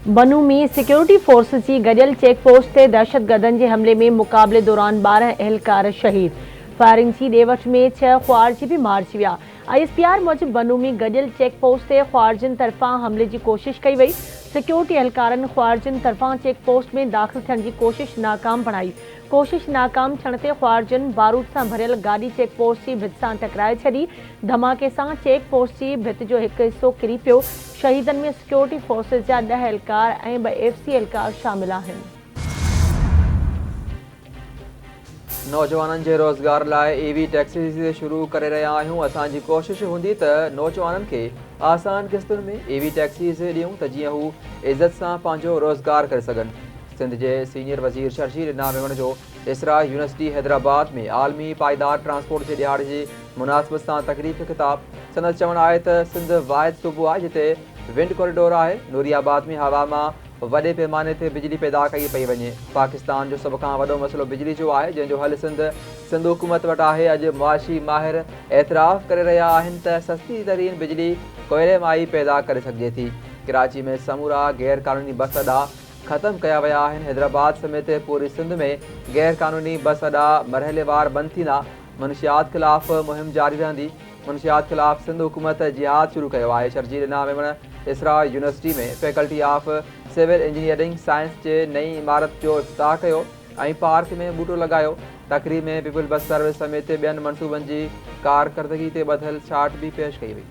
बनू में security force की गडियल check post से दहशतगर्दन के हमले में मुकाबले दौरान 12 एहलकार शहीद। फायरिंग की डेवट में 6 ख्वारजी भी मारिजी विया। ISPR मूजिब बनू में गडियल चेक पोस्ट से ख्वारजन तरफा हमले की कोशिश कई वही। सिक्योरिटी एहलकारन ख्वारजन तरफा चेक पोस्ट में दाखिल थियण की कोशिश नाकाम बणाई। कोशिश नाकाम थियण ते ख्वारजन बारूद से भरियल गाड़ी चेक पोस्ट की भित से टकराए छड़ी। धमाके से चेक पोस्ट की भित जो एक हिस्सो किरी पियो। शहीदन में सिक्योरिटी फोर्सेस जा 10 एहलकार ऐं 2 FC एहलकार शामिल आहिनि। नौजवाननि जे रोज़गार लाइ EV टैक्सी शुरू करे रहिया आहियूं। असांजी कोशिश हूंदी त नौजवाननि खे आसान क़िस्तुनि में EV टैक्सीज़ ॾियूं त जीअं हू इज़त सां पंहिंजो रोज़गार करे सघनि। सिंध जे सीनियर वज़ीर शर्जील इनाम मेमण जो इसरा यूनिवर्सिटी हैदराबाद में आलमी पाइदार ट्रांसपोर्ट जे ॾियारे जी मुनासिबत सां तकरीर ख़िताब। संदसि चवणु आहे त सिंध वाहिद सूबो आहे जिते विंड कॉरिडोर आहे। नूरियाबाद में हवा मां वॾे पैमाने ते बिजली पैदा कई पई वञे। पाकिस्तान जो सभ खां वॾो मसइलो बिजली जो आहे, जंहिंजो हल सिंध हुकूमत वटि आहे। अॼु मुआशी माहिर एतिराफ़ करे रहिया आहिनि त सस्ती तरीन बिजली कोयले मां ई पैदा करे सघिजे थी। कराची में समूरा गैर क़ानूनी बस अॾा ख़त्म कया विया आहिनि। हैदराबाद समेत पूरी सिंध में गैर क़ानूनी बस अॾा मरहलेवार बंदि थींदा। मनशियात ख़िलाफ़ मुहिम जारी रहंदी। मनशियात ख़िलाफ़ सिंध हुकूमत जिहाद शुरू कयो आहे। शर्जील इनाम मेमण इसरा यूनिवर्सिटी में faculty of civil engineering science जे नई इमारत जो इफ़्तिताह कयो ऐं पार्क में ॿूटो लॻायो। तकरीर में पीपल बस सर्विस समेत ॿियनि मनसूबनि जी कारकर्दगी ते ॿधल चार्ट भी पेश कई वई।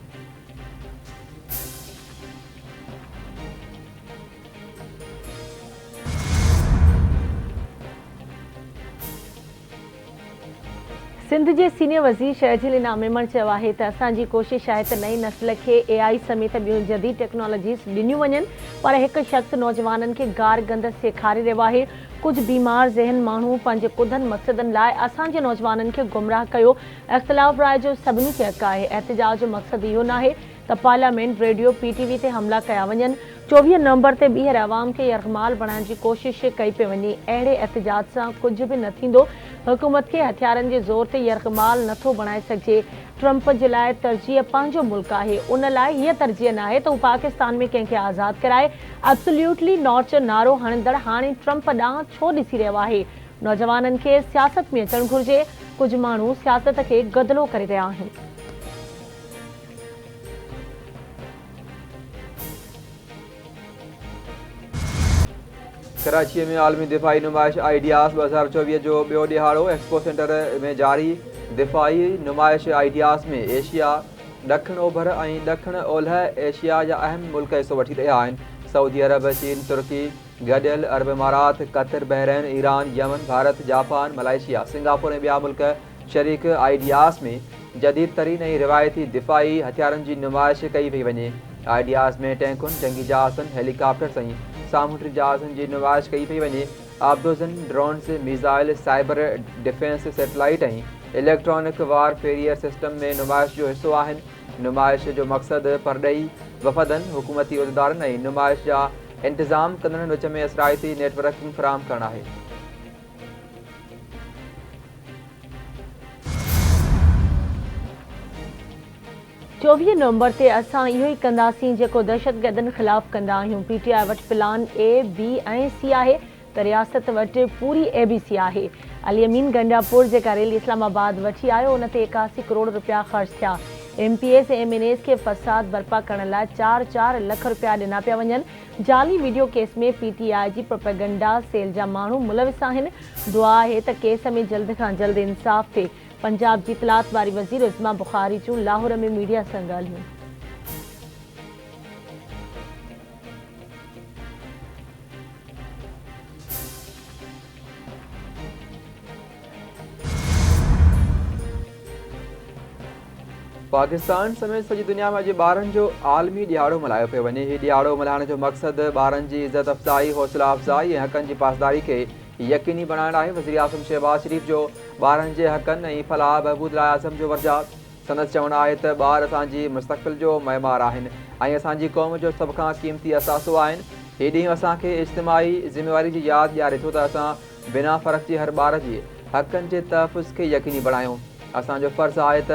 सिंध के सीनियर वज़ीर शर्जील इनाम मेमण चयो आहे त असांजी कोशिश आहे त नई नस्ल के AI समेत ॿियूं जदीद टेक्नोलॉजीज़ ॾिनियूं वञनि, पर एक शख़्स नौजवाननि खे गार गंद सेखारे रहियो आहे। कुछ बीमार ज़हन माण्हू पंहिंजे कुदन मक़सदनि लाइ असांजे नौजवाननि खे गुमराह कयो। इख़्तिलाफ़ राय जो सभिनी खे हक़ आहे। एहतजाज जो मक़सदु इहो नाहे त पार्लियामेंट रेडियो PTV ते हमला कया वञनि। 24 नवंबर ते ॿीहर अवाम खे यरगमाल बणाइण जी कोशिश कई पई वञे। अहिड़े एहतजाज सां कुछ भी न थींदो। हुकूमत खे हथियारनि जे ज़ोर ते यरगमाल नथो बणाए सघिजे। ट्रंप जे लाइ तरजीह पंहिंजो मुल्क आहे। उन लाइ हीअ तरजीह नाहे त हू पाकिस्तान में कंहिंखे आज़ादु कराए। एब्सोल्युटली नॉट जो नारो हणंदड़ हाणे ट्रंप ॾांहुं छो ॾिसी रहियो आहे। नौजवाननि खे सियासत में अचणु घुरिजे। कुछ माण्हू सियासत खे गदिलो करे रहिया आहिनि। कराची में आलमी दिफ़ाई नुमाइश आइडियाज़ 2024 जो ॿियो ॾिहाड़ो एक्सपो सेंटर में जारी। दिफ़ाई नुमाइश आइडियाज़ में एशिया, ॾखण ओभर ऐं ॾखण ओलह एशिया जा अहम मुल्क हिसो वठी रहिया आहिनि। सऊदी अरब, चीन, तुर्की, गडियल अरब इमारात, Qatar, Bahrain, Iran, Yemen, Bharat, Japan, Malaysia, Singapore ऐं ॿिया मुल्क शरीक आइडियाज़ में जदीद तरीन ऐं रिवायती दिफ़ाई हथियारनि जी नुमाइश कई पई वञे। आइडियाज़ में टैंकुनि, जंगी जहाज़नि, हेलीकॉप्टर्स ऐं सामूंडी जहाज़नि जी नुमाइश कई पई वञे। आबदोज़नि, drones, missile, cyber defence, satellite ऐं इलेक्ट्रॉनिक वारफेयर सिस्टम में नुमाइश जो हिस्सो आहिनि। नुमाइश जो मक़सदु परॾेही वफ़दनि, हुकूमती उहिदेदारनि ऐं नुमाइश जा इंतज़ाम कंदड़नि विच में असराइती नेटवर्किंग फ़राहम करणु आहे। चौबीस नवंबर ते असां इहो ई कंदासीं जेको दहशतगर्दनि ख़िलाफ़ कंदा आहियूं। PTI वटि प्लान A, B ऐं C आहे त रियासत वटि पूरी ABC आहे। अली अमीन गंडापुर जेका रैली इस्लामाबाद वठी आयो, उन ते 81 करोड़ रुपया ख़र्च थिया। MPS ऐं MNS खे फ़साद बर्पा करण लाइ 4 लख रुपया ॾिना पिया वञनि। जाली वीडियो केस में PTI जी प्रोपेगेंडा सेल जा माण्हू मुलविस आहिनि। दुआ आहे त केस में जल्द खां जल्द इंसाफ़ थिए। पंजाब जी इतलात वारी वज़ीर उज़मा बुखारी जूं लाहौर में मीडिया सां ॻाल्हियूं। पाकिस्तान समेत सॼी दुनिया में अॼु ॿारनि जो आलमी ॾिहाड़ो मल्हायो पियो वञे। हीउ ॾिहाड़ो मल्हाइण जो मक़सदु ॿारनि जी इज़त अफ़ज़ाई, हौसला अफ़ज़ाई ऐं हक़नि जी पासदारी खे यकीनी बणाइणु आहे। वज़ीर आज़म शहबाज शरीफ़ जो ॿारनि जे हक़नि ऐं फलाह बहबूद लाइ आज़म जो वर्जात। संदसि चवणु आहे त ॿार असांजी मुस्तक़बिल जो मइमार आहिनि ऐं असांजी क़ौम जो सभ खां क़ीमती असासो आहिनि। हीउ ॾींहुं असांखे इज्तिमाही ज़िमेवारी जी यादि ॾियारे थो त असां बिना फ़र्क़ जे हर ॿार जे हक़नि जे तहफ़ुज़ खे यकीनी बणायूं। असांजो फ़र्ज़ु आहे त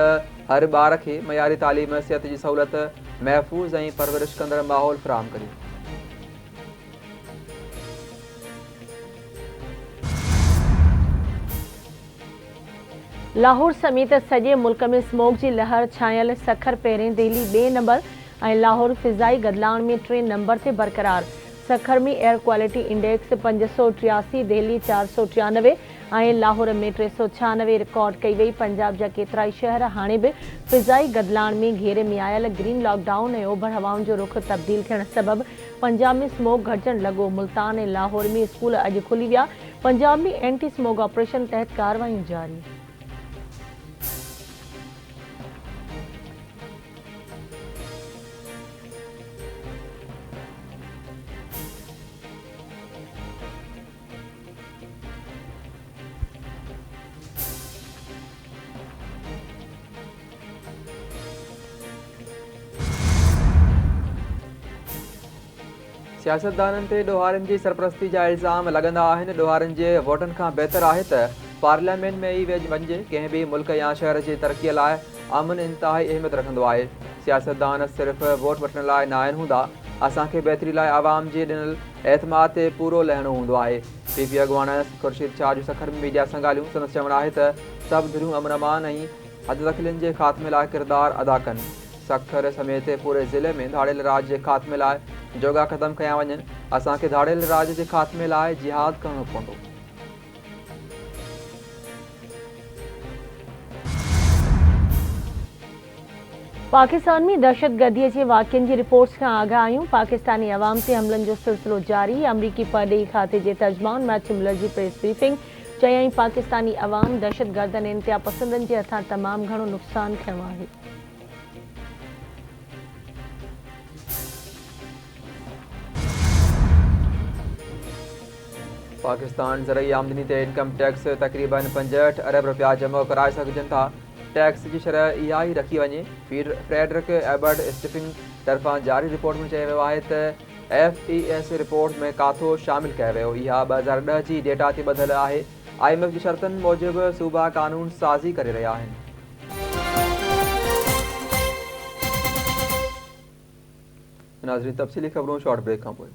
हर ॿार खे मयारी तालीम, सिहत जी सहूलियत, महफ़ूज़ ऐं परवरिश कंदड़ माहौल फ़राहम करियूं। लाहौर समेत सॼे मुल्क में स्मोक जी लहर छायल। सखर पहिरें, दिल्ली ॿिएं नंबर ऐं लाहौर फिज़ाई गदलाण में 3 नंबर ते बरक़रार। सखर में एयर क्वालिटी इंडेक्स 583, दिल्ली 493 ऐं लाहौर में 396 रिकॉर्ड कई वई। पंजाब जा केतिरा ई शहर हाणे बि फिज़ाई गदलाण में घेरे में आयल। ग्रीन लॉकडाउन ऐं ओभर हवाउनि जो रुख तब्दील थियण सबबि पंजाब में स्मोक घटिजण लॻो। मुल्तान ऐं लाहौर में स्कूल अॼु खुली विया। पंजाब में एंटी स्मोक ऑपरेशन तहत कार्रवाइयूं जारी। सियासतदाननि ते ॾोहारनि जी सरपरस्ती जा इल्ज़ाम लॻंदा आहिनि। ॾोहारनि जे वोटनि खां बहितर आहे त पार्लियामेंट में ई वञे। कंहिं बि मुल्क या शहर जी तरक़ीअ लाइ अमन इंतिहाई अहमियत रखंदो आहे। सियासतदान सिर्फ़ु वोट वठण लाइ न आहिनि हूंदा। असांखे बहितरी लाइ आवाम जे ॾिनल एतमाद ते पूरो लहिणो हूंदो आहे। पीपी अॻुवान खुर्शीद शाह जूं सखर में मीडिया सां ॻाल्हियूं। संदसि चवणु आहे त सभु धुरियूं अमन अमान ऐं हददख़िलनि जे ख़ात्मे लाइ किरदारु अदा कनि। सखर समेत पूरे ज़िले में धाड़ियल राज जे ख़ात्मे लाइ जोगा ख़तमु कया वञनि। असांखे धाड़ियल राज जे ख़ात्मे लाइ जिहाद करणो पवंदो। पाकिस्तान में दहशतगर्दीअ जे वाक़िअनि जी रिपोर्ट्स खां आगाह आहियूं। पाकिस्तानी अवाम ते हमलनि जो सिलसिलो जारी। अमरीकी परॾेही खाते जे तर्जुमान मैथ्यू मिलर जी प्रेस ब्रीफिंग। चयाईं पाकिस्तानी अवाम दहशतगर्दनि ऐं इंतिहा पसंदनि जे हथां तमामु घणो नुक़सानु खंयो आहे। पाकिस्तान ज़रई आमदनी ते इनकम टैक्स तक़रीबन 65 अरब रुपया जमा कराए सघजनि था। टैक्स जी शरह इहा ई रखी वञे। फ्रेडरिक एबर्ट स्टिफिंग तरफ़ां जारी रिपोर्ट में चयो वियो आहे त FES रिपोर्ट में काथो शामिलु कयो वियो। इहा 2010 जी डेटा ते ॿधल आहे। IMF जी शर्तनि मूजिबि सूबा कानून साज़ी करे रहिया आहिनि। नाज़रीन, तफ़सीली ख़बरूं शॉर्ट ब्रेक खां पोइ।